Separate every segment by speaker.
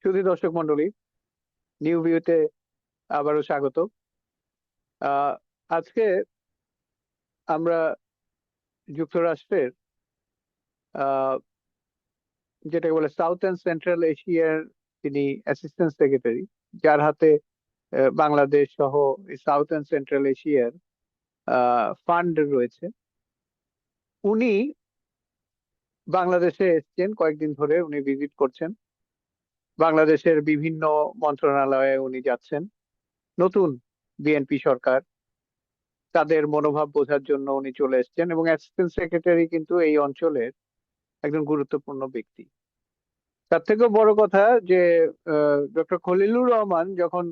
Speaker 1: সুধী দর্শক মন্ডলী, নিউ ভিউতে আবারও স্বাগত। আহ আজকে আমরা যুক্তরাষ্ট্রের আহ যেটাকে বলে সাউথ অ্যান্ড সেন্ট্রাল এশিয়ার তিনি অ্যাসিস্ট্যান্ট সেক্রেটারি, যার হাতে বাংলাদেশ সহ সাউথ অ্যান্ড সেন্ট্রাল এশিয়ার ফান্ড রয়েছে। উনি বাংলাদেশে এসছেন, কয়েকদিন ধরে উনি ভিজিট করছেন। বাংলাদেশের বিভিন্ন মন্ত্রণালয়ে উনি যাচ্ছেন। নতুন বিএনপি সরকার, তাদের মনোভাব বোঝার জন্য উনি চলে এসেছেন, এবং অ্যাসিস্ট্যান্ট সেক্রেটারি কিন্তু এই অঞ্চলের একজন গুরুত্বপূর্ণ ব্যক্তি। তার থেকেও বড় কথা যে ডক্টর খলিলুর রহমান যখন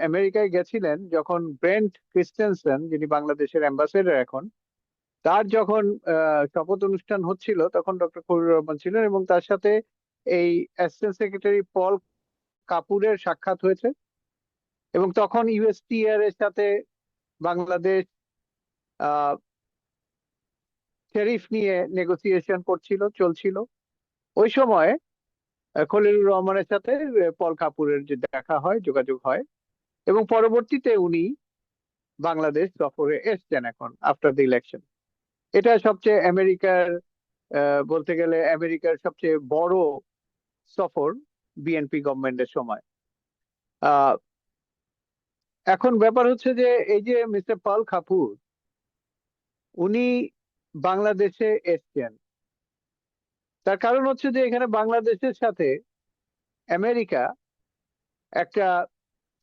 Speaker 1: আমেরিকায় গেছিলেন, যখন ব্রেন্ট ক্রিস্টেনসেন, যিনি বাংলাদেশের অ্যাম্বাসেডর এখন, তার যখন শপথ অনুষ্ঠান হচ্ছিল, তখন ডক্টর খলিলুর রহমান ছিলেন, এবং তার সাথে এই অ্যাসিস্ট্যান্ট সেক্রেটারি পল কাপুরের সাক্ষাৎ হয়েছে। এবং তখন ইউএসটিআর এর সাথে বাংলাদেশ ট্যারিফ নিয়ে নেগোসিয়েশন চলছিল। ওই সময় খলিলুর রহমানের সাথে পল কাপুরের যে দেখা হয়, যোগাযোগ হয়, এবং পরবর্তীতে উনি বাংলাদেশ সফরে এসছেন এখন আফটার দ্য ইলেকশন। এটা সবচেয়ে আমেরিকার বলতে গেলে আমেরিকার সবচেয়ে বড় সফর বিএনপি গভর্নমেন্টের সময়। আহ এখন ব্যাপার হচ্ছে যে এই যে মিস্টার পল কাপুর, উনি বাংলাদেশে এসছেন, তার কারণ হচ্ছে যে এখানে বাংলাদেশের সাথে আমেরিকা একটা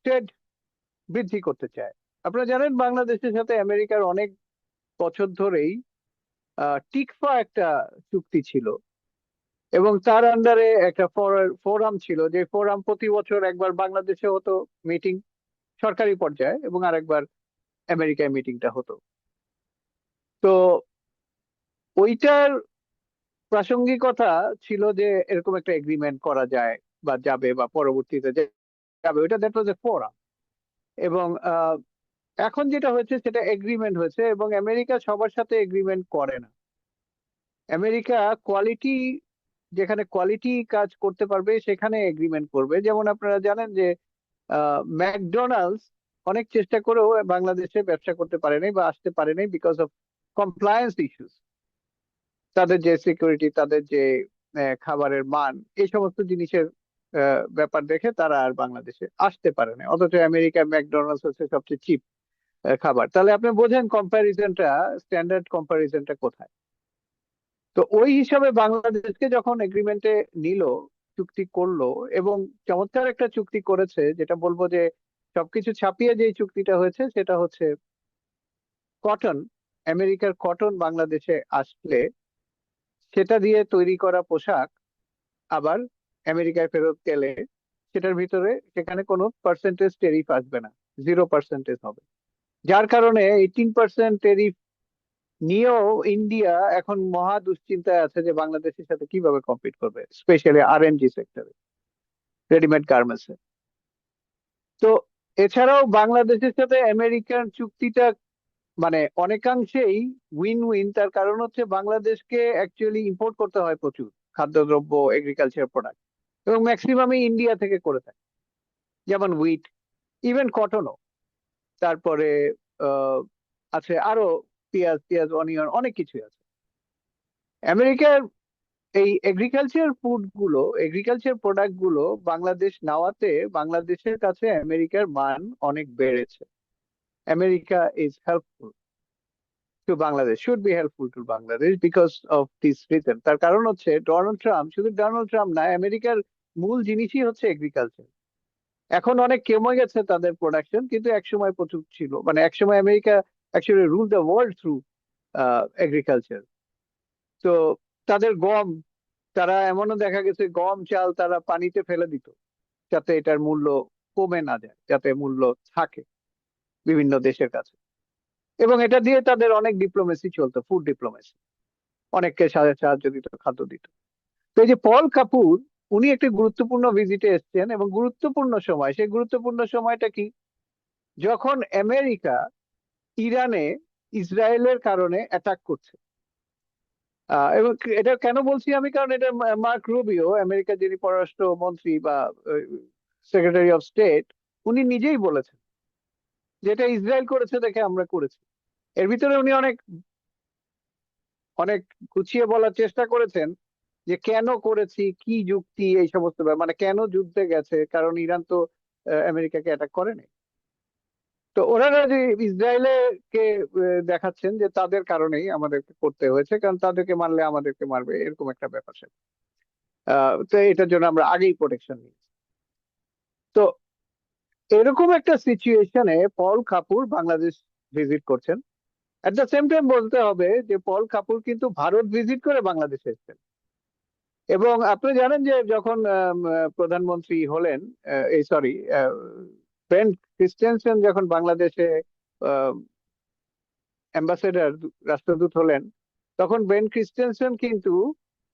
Speaker 1: ট্রেড বৃদ্ধি করতে চায়। আপনারা জানেন বাংলাদেশের সাথে আমেরিকার অনেক বছর ধরেই টিকফা একটা চুক্তি ছিল, এবং তার আন্ডারে একটা ফোরাম ছিল, যে ফোরাম প্রতি বছর একবার বাংলাদেশে হতো মিটিং সরকারি পর্যায়ে, এবং আরেকবার আমেরিকায় মিটিংটা হতো। তো ওইটার প্রাসঙ্গিকতা ছিল যে এরকম একটা এগ্রিমেন্ট করা যায় বা যাবে, বা পরবর্তীতে যাবে, ওইটা দ্যাট ওয়াজ এ ফোরাম। এবং এখন যেটা হয়েছে সেটা এগ্রিমেন্ট হয়েছে, এবং আমেরিকা সবার সাথে এগ্রিমেন্ট করে না। আমেরিকা কোয়ালিটি, যেখানে কোয়ালিটি কাজ করতে পারবে সেখানে এগ্রিমেন্ট করবে। যেমন আপনারা জানেন যে ম্যাকডোনাল্ডস অনেক চেষ্টা করেও বাংলাদেশে ব্যবসা করতে পারে নাই বা আসতে পারে নাই, বিকজ অফ কমপ্লায়েন্স ইস্যুস। তাদের যে সিকিউরিটি, তাদের যে খাবারের মান, এই সমস্ত জিনিসের ব্যাপার দেখে তারা আর বাংলাদেশে আসতে পারে না। অথচ আমেরিকার ম্যাকডোনাল্ডস হচ্ছে সবচেয়ে চিপ খাবার। তাহলে আপনি বোঝেন কম্প্যারিজনটা, স্ট্যান্ডার্ড কম্প্যারিজনটা কোথায়। তো ওই হিসাবে বাংলাদেশকে যখন এগ্রিমেন্টে নিল, চুক্তি করলো, এবং চমৎকার একটা চুক্তি করেছে, যেটা বলবো যে সবকিছু ছাপিয়ে যে চুক্তিটা হয়েছে সেটা হচ্ছে কটন, আমেরিকার কটন বাংলাদেশে আসলে সেটা দিয়ে তৈরি করা পোশাক আবার আমেরিকায় ফেরত গেলে সেটার ভিতরে সেখানে কোনো পার্সেন্টেজ টেরিফ আসবে না, 0% হবে। যার কারণে 18% টেরিফ নিয়েও ইন্ডিয়া এখন মহা দুশ্চিন্তায় আছে যে বাংলাদেশের সাথে কিভাবে কম্পিট করবে, স্পেশালি আরএমজি সেক্টরে, রেডিমেড গার্মেন্টস এ। তো এছাড়াও বাংলাদেশের সাথে আমেরিকার চুক্তিটা মানে অনেকাংশেই উইন উইন। তার কারণ হচ্ছে বাংলাদেশকে অ্যাকচুয়ালি ইম্পোর্ট করতে হয় প্রচুর খাদ্যদ্রব্য, এগ্রিকালচার প্রোডাক্ট, এবং ম্যাক্সিমামই ইন্ডিয়া থেকে করে থাকে, যেমন হুইট, ইভেন কটনও। তারপরে আহ আছে আরো পেঁয়াজ পেঁয়াজ, অনিয়ন, অনেক কিছুই আছে। আমেরিকার এই এগ্রিকালচার প্রোডাক্ট গুলো বাংলাদেশ নেওয়াতে বাংলাদেশের কাছে আমেরিকার মান অনেক বেড়েছে। America is helpful two Bangladesh, should be helpful two Bangladesh because of this reason. তার কারণ হচ্ছে ডোনাল্ড ট্রাম্প, শুধু ডোনাল্ড ট্রাম্প না, আমেরিকার মূল জিনিসই হচ্ছে এগ্রিকালচার। এখন অনেক কমে গেছে তাদের প্রোডাকশন, কিন্তু একসময় প্রচুর ছিল। মানে একসময় America actually rule the world through agriculture. তো তাদের গম, তারা এমনও দেখা গেছে গম চাল তারা পানিতে ফেলে দিত যাতে এটার মূল্য কমে না যায়, যাতে মূল্য থাকে বিভিন্ন দেশের কাছে। এবং এটা দিয়ে তাদের অনেক ডিপ্লোমেসি চলতো, ফুড ডিপ্লোমেসি, অনেককে সাহায্য দিত, খাদ্য দিত। তো এই যে পল কাপুর, উনি একটি গুরুত্বপূর্ণ ভিজিটে এসেছেন, এবং গুরুত্বপূর্ণ সময়, সেই গুরুত্বপূর্ণ সময়টা কি, যখন আমেরিকা ইরানে ইসরায়েলের কারণে অ্যাটাক করছে। এবং এটা কেন বলছি আমি, কারণ এটা মার্ক রুবিও, আমেরিকার যিনি পররাষ্ট্র মন্ত্রী বা সেক্রেটারি অফ স্টেট, উনি নিজেই বলেছেন যেটা ইসরায়েল করেছে দেখে আমরা করেছি। এর ভিতরে উনি অনেক অনেক গুছিয়ে বলার চেষ্টা করেছেন যে কেন করেছি, কি যুক্তি, এই সমস্ত মানে কেন যুদ্ধে গেছে, কারণ ইরান তো আমেরিকাকে অ্যাটাক করেনি। তো ওনারা যে ইসরায়েলে কে দেখাচ্ছেন যে তাদের কারণেই আমাদেরকে করতে হয়েছে, কারণ তাদেরকে মারলে আমাদেরকে মারবে, এরকম একটা ব্যাপার স্যাপার। তো এটার জন্য আমরা আগেই প্রোটেকশন নিয়েছি। তো এরকম একটা সিচুয়েশনে পল কাপুর বাংলাদেশ ভিজিট করছেন। এট দ্য সেম টাইম বলতে হবে যে পল কাপুর কিন্তু ভারত ভিজিট করে বাংলাদেশে এসেছেন। এবং আপনি জানেন যে যখন প্রধানমন্ত্রী হলেন, এই সরি, বেন ক্রিস্টেনসেন যখন বাংলাদেশে অ্যাম্বাসেডার, রাষ্ট্রদূত হলেন, তখন বেন ক্রিস্টেনসেন কিন্তু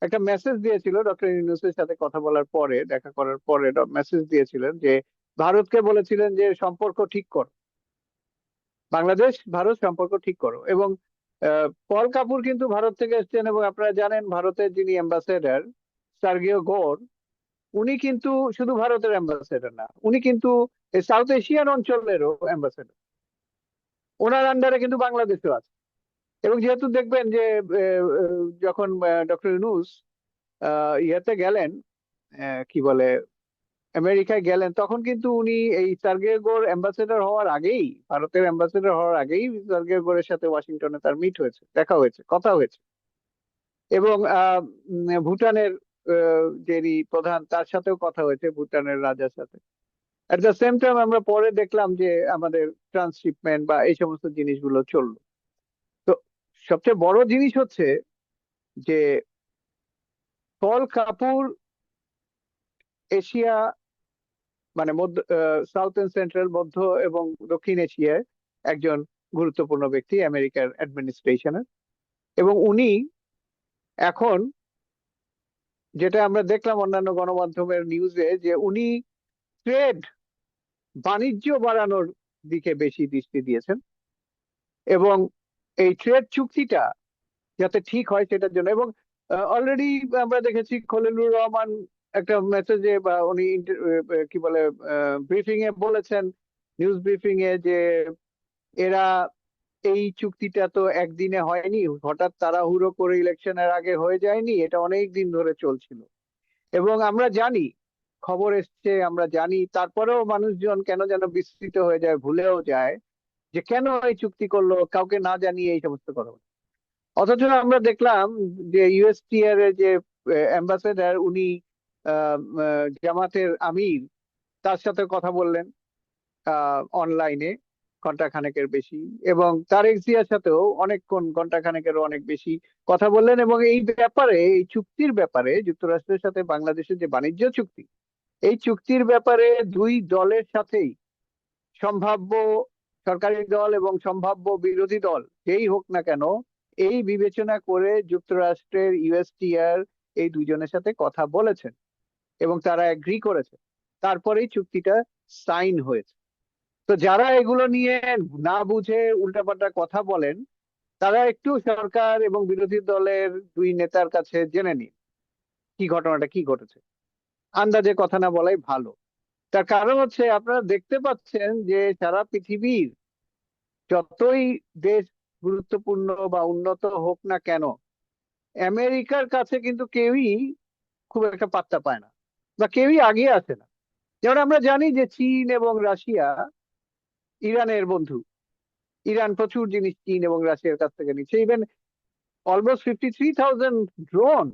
Speaker 1: একটা মেসেজ দিয়েছিল ডক্টর ইউনূসের সাথে কথা বলার পরে, দেখা করার পরে মেসেজ দিয়েছিলেন যে ভারতকে বলেছিলেন যে সম্পর্ক ঠিক করো, বাংলাদেশ ভারত সম্পর্ক ঠিক করো। এবং পল কাপুর কিন্তু ভারত থেকে এসেছেন, এবং আপনারা জানেন ভারতের যিনি অ্যাম্বাসেডার সার্গিও গোর, উনি কিন্তু শুধু ভারতের অ্যাম্বাসেডার না, উনি কিন্তু সাউথ এশিয়ান অঞ্চলেরও অ্যাম্বাসেডার। ওনার আন্ডারে কিন্তু বাংলাদেশও আছে। এবং যেহেতু দেখবেন যে যখন ডক্টর ইউনূস ইয়েতে গেলেন, কি বলে, আমেরিকায় গেলেন, তখন কিন্তু উনি এই সার্গেই গোর অ্যাম্বাসেডার হওয়ার আগেই, ভারতের অ্যাম্বাসেডার হওয়ার আগেই সার্গেই গোরের সাথে ওয়াশিংটনে তার মিট হয়েছে, দেখা হয়েছে, কথা হয়েছে। এবং ভুটানের যিনি প্রধান, তার সাথেও কথা হয়েছে, ভুটানের রাজার সাথে। এট দ্য সেম টাইম আমরা পরে দেখলাম যে আমাদের ট্রান্সশিপমেন্ট বা এই সমস্ত জিনিসগুলো চললো। তো সবচেয়ে বড় জিনিস হচ্ছে যে পল কাপুর এশিয়া, মানে মধ্য, সাউথ এন্ড সেন্ট্রাল, মধ্য এবং দক্ষিণ এশিয়ায় একজন গুরুত্বপূর্ণ ব্যক্তি আমেরিকার অ্যাডমিনিস্ট্রেশনের। এবং উনি এখন, যেটা আমরা দেখলাম অন্যান্য গণমাধ্যমের নিউজে, যে উনি ট্রেড, বাণিজ্য বাড়ানোর দিকে বেশি দৃষ্টি দিয়েছেন। এবং এই ট্রেড চুক্তিটা যাতে ঠিক হয় সেটার জন্য। এবং অলরেডি আমরা দেখেছি খলিলুর রহমান একটা মেসেজে বা উনি কি বলে ব্রিফিং এ বলেছেন, নিউজ ব্রিফিং এ, যে এরা এই চুক্তিটা তো একদিনে হয়নি, হঠাৎ তাড়াহুড়ো করে ইলেকশনের আগে হয়ে যায়নি, এটা অনেক দিন ধরে চলছিল। এবং আমরা জানি, খবর এসছে, আমরা জানি, তারপরেও মানুষজন কেন যেন বিস্মিত হয়ে যায়, ভুলেও যায় যে কেন এই চুক্তি করলো কাউকে না জানিয়ে, এই সমস্ত কথা। অথচ আমরা দেখলাম যে ইউএসটিআর এর যে অ্যাম্বাসেডার, উনি জামাতের আমির, তার সাথে কথা বললেন অনলাইনে ঘন্টা খানেকের বেশি। এবং তারেক জিয়ার সাথেও অনেকক্ষণ, ঘন্টা খানেকেরও অনেক বেশি কথা বললেন। এবং এই ব্যাপারে, এই চুক্তির ব্যাপারে, যুক্তরাষ্ট্রের সাথে বাংলাদেশের যে বাণিজ্য চুক্তি, এই চুক্তির ব্যাপারে দুই দলের সাথেই, সম্ভাব্য সরকারি দল এবং সম্ভাব্য বিরোধী দল যেই হোক না কেন, এই বিবেচনা করে যুক্তরাষ্ট্রের ইউএসটিআর এই দুজনের সাথে কথা বলেছেন এবং তারা এগ্রি করেছে, তারপরেই চুক্তিটা সাইন হয়েছে। তো যারা এগুলো নিয়ে না বুঝে উল্টাপাল্টা কথা বলেন, তারা একটু সরকার এবং বিরোধী দলের দুই নেতার কাছে জেনে নিন কি ঘটনাটা কি ঘটেছে। আন্দাজে কথা না বলাই ভালো। তার কারণ হচ্ছে, আপনারা দেখতে পাচ্ছেন যে সারা পৃথিবীর যতই দেশ গুরুত্বপূর্ণ বা উন্নত হোক না কেন, আমেরিকার কাছে কিন্তু কেউই খুব একটা পাত্তা পায় না, বা কেউই আগে আসে না। যেমন আমরা জানি যে চীন এবং রাশিয়া ইরানের বন্ধু। ইরান প্রচুর জিনিস চীন এবং রাশিয়ার কাছ থেকে নিচ্ছে। ইভেন অলমোস্ট 53,000 ড্রোন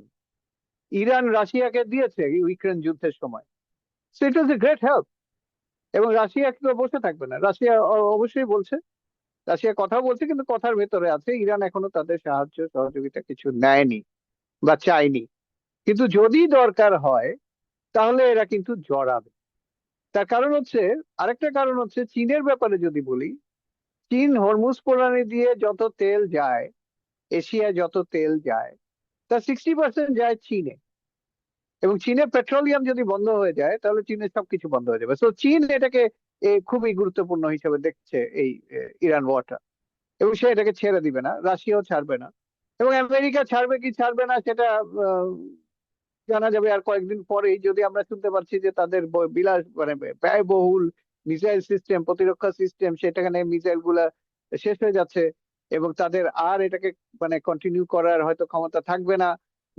Speaker 1: ইরান রাশিয়াকে দিয়েছে ইউক্রেন যুদ্ধের সময়। So it was a great help. এবং রাশিয়া কিন্তু বসে থাকবে না, রাশিয়া অবশ্যই বলছে, রাশিয়া কথা বলছে, কিন্তু কথার ভেতরে আছে ইরান এখনো তাদের সাহায্য সহযোগিতা কিছু নেয়নি বা চায়নি। কিন্তু যদি দরকার হয় তাহলে এরা কিন্তু জড়াবে। তার কারণ হচ্ছে, আরেকটা কারণ হচ্ছে চীনের ব্যাপারে যদি বলি, চীন হরমুজ প্রণালী দিয়ে যত তেল যায়, এশিয়ায় যত তেল যায়, তার 60% যায় চীনে। এবং চীনের পেট্রোলিয়াম যদি বন্ধ হয়ে যায় তাহলে চীনের সবকিছু বন্ধ হয়ে যাবে। তো চীন এটাকে খুবই গুরুত্বপূর্ণ হিসেবে দেখছে, এই ইরান ওয়ারটা। এবং সে এটাকে ছেড়ে দিবে না, রাশিয়াও ছাড়বে না। এবং আমেরিকা ছাড়বে কি ছাড়বে না সেটা আহ, জানা যাবে আর কয়েকদিন পরেই, যদি আমরা শুনতে পাচ্ছি যে তাদের বিলাস মানে ব্যয়বহুল মিসাইল সিস্টেম, প্রতিরক্ষা সিস্টেম, সেটাখানে মিসাইল গুলা শেষ হয়ে যাচ্ছে এবং তাদের আর এটাকে মানে কন্টিনিউ করার হয়তো ক্ষমতা থাকবে না,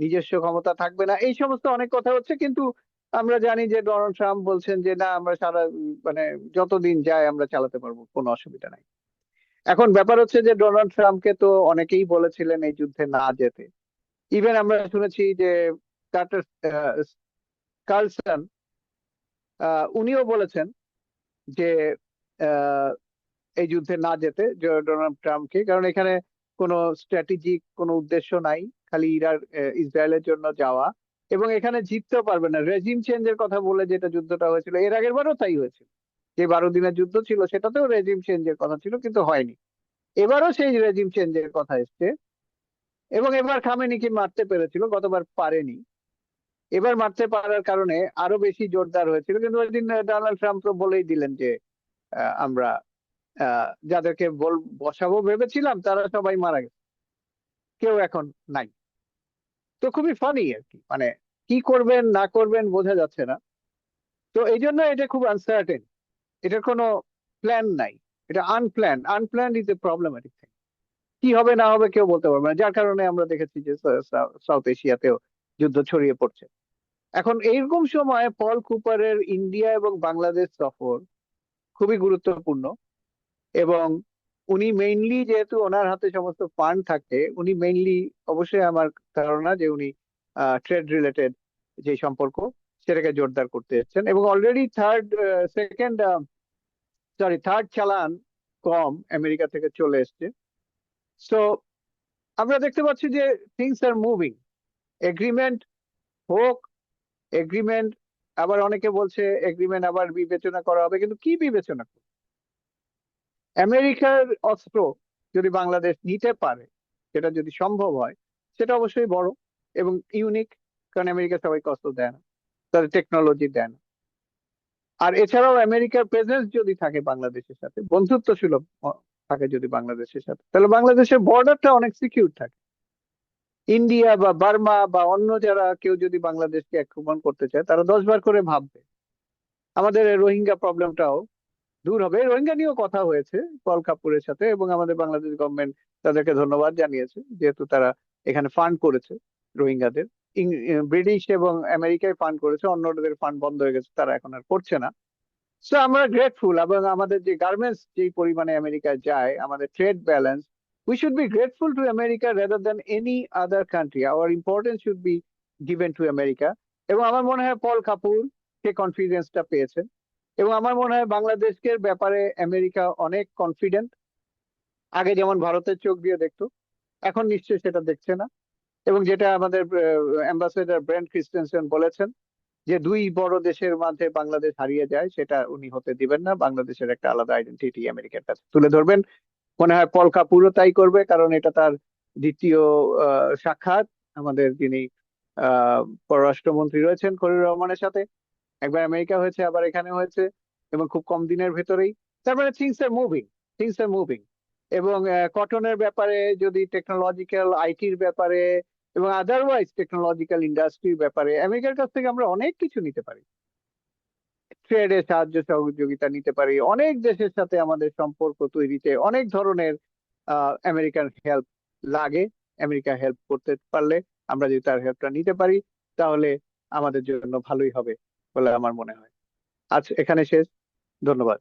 Speaker 1: নিজস্ব ক্ষমতা থাকবে না, এই সমস্ত অনেক কথা হচ্ছে। কিন্তু আমরা জানি যে ডোনাল্ড ট্রাম্প বলছেন যে না, আমরা সারা মানে যতদিন যায় আমরা চালাতে পারবো, কোনো অসুবিধা নাই। এখন ব্যাপার হচ্ছে যে ডোনাল্ড ট্রাম্পকে তো অনেকেই বলেছিলেন এই যুদ্ধে না যেতে। ইভেন আমরা শুনেছি যে কার্টার কার্লসন উনিও বলেছেন যে আহ, এই যুদ্ধে না যেতে ডোনাল্ড ট্রাম্পকে, কারণ এখানে কোনো স্ট্র্যাটেজিক কোনো উদ্দেশ্য নাই, খালি ইসরায়েলের জন্য যাওয়া, এবং এখানে জিততেও পারবে না। রেজিম চেঞ্জের কথা বলে যেটা যুদ্ধটা হয়েছিল এর আগের বারও তাই হয়েছিল, যে 12 দিনের যুদ্ধ ছিল সেটাতেও রেজিম চেঞ্জের কথা ছিল কিন্তু হয়নি। এবারও সেই রেজিম চেঞ্জের কথা এসছে, এবং এবার খামেনিকে মারতে পেরেছিল, গতবার পারেনি। এবার মারতে পারার কারণে আরো বেশি জোরদার হয়েছিল, কিন্তু ওই দিন ডোনাল্ড ট্রাম্প তো বলেই দিলেন যে আমরা যাদেরকে বসাবো ভেবেছিলাম তারা সবাই মারা গেছে, কেউ এখন নাই। তো খুবই ফানি আর কি, মানে কি করবেন না করবেন বোঝা যাচ্ছে না। তো এই জন্য এটা খুব আনসার্টেন, এটার কোনো প্ল্যান নাই, এটা unplanned. Unplanned is a problematic thing. কি হবে না হবে কেউ বলতে পারবে না, যার কারণে আমরা দেখেছি যে সাউথ এশিয়াতেও যুদ্ধ ছড়িয়ে পড়ছে। এখন এইরকম সময় পল কুপারের ইন্ডিয়া এবং বাংলাদেশ সফর খুবই গুরুত্বপূর্ণ। এবং উনি মেইনলি, যেহেতু ওনার হাতে সমস্ত ফান্ড থাকে, উনি মেইনলি, অবশ্যই আমার ধারণা যে উনি ট্রেড রিলেটেড যে সম্পর্ক সেটাকে জোরদার করতে এসেছেন, এবং অলরেডি থার্ড চালান কম আমেরিকা থেকে চলে এসছে। সো আমরা দেখতে পাচ্ছি যে থিংস আর মুভিং। এগ্রিমেন্ট হোক, এগ্রিমেন্ট, আবার অনেকে বলছে এগ্রিমেন্ট আবার বিবেচনা করা হবে, কিন্তু কি বিবেচনা করবে? আমেরিকার অস্ত্র যদি বাংলাদেশ নিতে পারে, সেটা যদি সম্ভব হয়, সেটা অবশ্যই বড় এবং ইউনিক, কারণ আমেরিকা সবাইকে অস্ত্র দেয় না, তাদের টেকনোলজি দেয় না। আর এছাড়াও আমেরিকার প্রেজেন্স যদি থাকে বাংলাদেশের সাথে, বন্ধুত্ব সুলভ থাকে যদি বাংলাদেশের সাথে, তাহলে বাংলাদেশের বর্ডারটা অনেক সিকিউর থাকে। ইন্ডিয়া বা বার্মা বা অন্য যারা কেউ যদি বাংলাদেশকে আক্রমণ করতে চায়, তারা 10 বার করে ভাববে। আমাদের রোহিঙ্গা প্রবলেমটাও দূর হবে। রোহিঙ্গা নিয়েও কথা হয়েছে পল কাপুরের সাথে, এবং আমাদের বাংলাদেশ গভর্নমেন্ট তাদেরকে ধন্যবাদ জানিয়েছে, যেহেতু তারা এখানে ফান্ড করেছে রোহিঙ্গাদের। ব্রিটিশ এবং আমেরিকায় ফান্ড করেছে, অন্যদের ফান্ড বন্ধ হয়ে গেছে, তারা এখন আর করছে না। সো আমরা গ্রেটফুল, এবং আমাদের যে গার্মেন্টস যেই পরিমাণে আমেরিকায় যায়, আমাদের trade balance, we should be grateful to America rather than any other country. Our importance should be given to America. এবং আমার মনে হয় পল কাপুর সে কনফিডেন্সটা পেয়েছেন, এবং আমার মনে হয় বাংলাদেশের ব্যাপারে আমেরিকা অনেক কনফিডেন্ট। আগে যেমন ভারতের চোখ দিয়ে দেখতো, এখন নিশ্চয়ই সেটা দেখছে না। এবং যেটা আমাদের অ্যাম্বাসেডর ব্রেন্ট ক্রিস্টেনসেন বলেছেন, যে দুই বড় দেশের মাঝে বাংলাদেশ হারিয়ে যায়, সেটা উনি হতে দিবেন না। বাংলাদেশের একটা আলাদা আইডেন্টিটি আমেরিকার কাছে তুলে ধরবেন। মনে হয় পল কাপুরও তাই করবে, কারণ এটা তার দ্বিতীয় সাক্ষাৎ আমাদের যিনি আহ পররাষ্ট্রমন্ত্রী রয়েছেন খলিল রহমানের সাথে। একবার আমেরিকা হয়েছে, আবার এখানে হয়েছে, এবং খুব কম দিনের ভেতরেই। তারপরে things are moving, things are moving. এবং কটনের ব্যাপারে, যদি টেকনোলজিক্যাল আইটির ব্যাপারে এবং আদারওয়াইজ টেকনোলজিক্যাল ইন্ডাস্ট্রির ব্যাপারে আমেরিকার কাছ থেকে আমরা অনেক কিছু নিতে পারি। ট্রেডে সাহায্য সহযোগিতা নিতে পারি, অনেক দেশের সাথে আমাদের সম্পর্ক তৈরিতে অনেক ধরনের আমেরিকান হেল্প লাগে। আমেরিকা হেল্প করতে পারলে, আমরা যদি তার হেল্পটা নিতে পারি, তাহলে আমাদের জন্য ভালোই হবে বলে আমার মনে হয়। আজ এখানে শেষ। ধন্যবাদ।